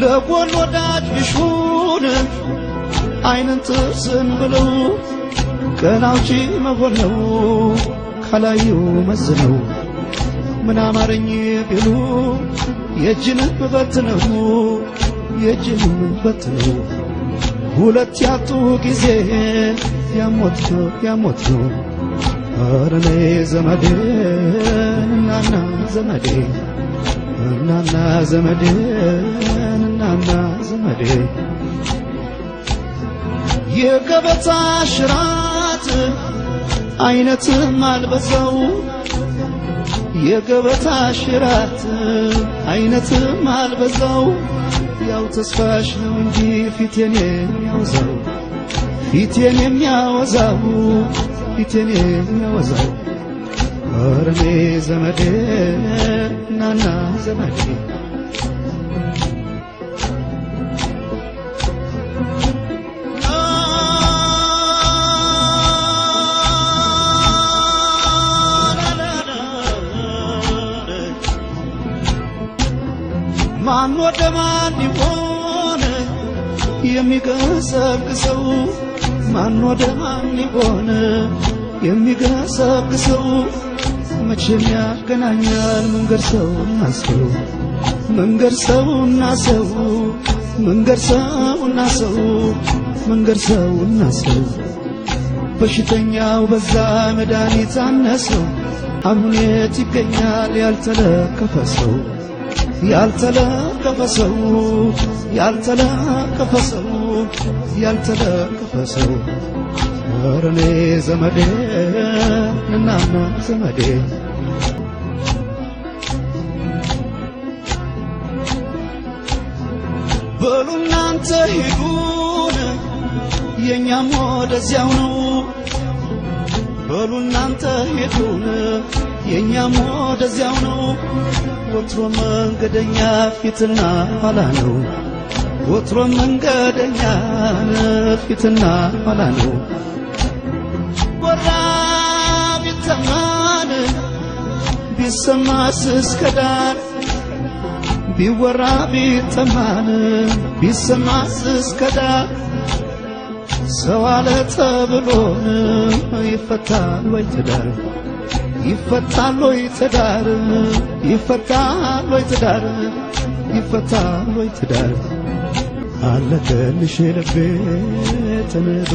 ለጎን ወዳጅ ቢሹን አይንን ጥርስን ብለው ቀናውጪ መሆን ነው ካላዩ መዝነው ምን አማረኝ ቢሉ የእጅን በት ነው የእጅን በት ነው ሁለት ያጡ ጊዜ ያሞት ነው ኧረ ነይ ዘመዴ እናና ዘመዴ እናና ዘመዴ እናና ዘመዴ የገበታ ሽራት አይነትም አልበዛው የገበታ ሽራት አይነትም አልበዛው ያው ተስፋሽ ነው እንጂ ፊቴን የሚያወዛው ፊቴን የሚያወዛው ፊቴን የሚያወዛው ኧረ ነይ ዘመዴ እናና ዘመዴ ማን ወደ ማን ይሆን የሚገሰግሰው ማን ወደ ማን ይሆን የሚገሰግሰው መቼም ያገናኛል መንገድ ሰውና ሰው መንገድ ሰውና ሰው መንገድ ሰውና ሰው መንገድ ሰውና ሰው በሽተኛው በዛ መድኃኒት አነሰው አሁን የት ይገኛል ያልተለከፈ ሰው ያልተለከፈ ሰው ያልተለከፈ ሰው ያልተለከፈ ሰው ኧረ ነይ ዘመዴ እናና ዘመዴ በሉ እናንተ ሂዱን የኛም ወደዚያው ነው በሉ እናንተ ሂዱን የኛም ወደዚያው ነው ወትሮ መንገደኛ ፊትና ኋላ ነው ወትሮ መንገደኛ ፊትና ኋላ ነው ወራ ቢተማን ቢሰማስ እስከ ዳር ቢወራ ቢተማን ቢሰማስ እስከ ዳር ሰው አለ ተብሎን ይፈታል ወይ ትዳር ይፈታል ወይ ትዳር ይፈታል ወይ ትዳር ይፈታል ወይ ትዳር አለከልሽ ልቤ ተነዶ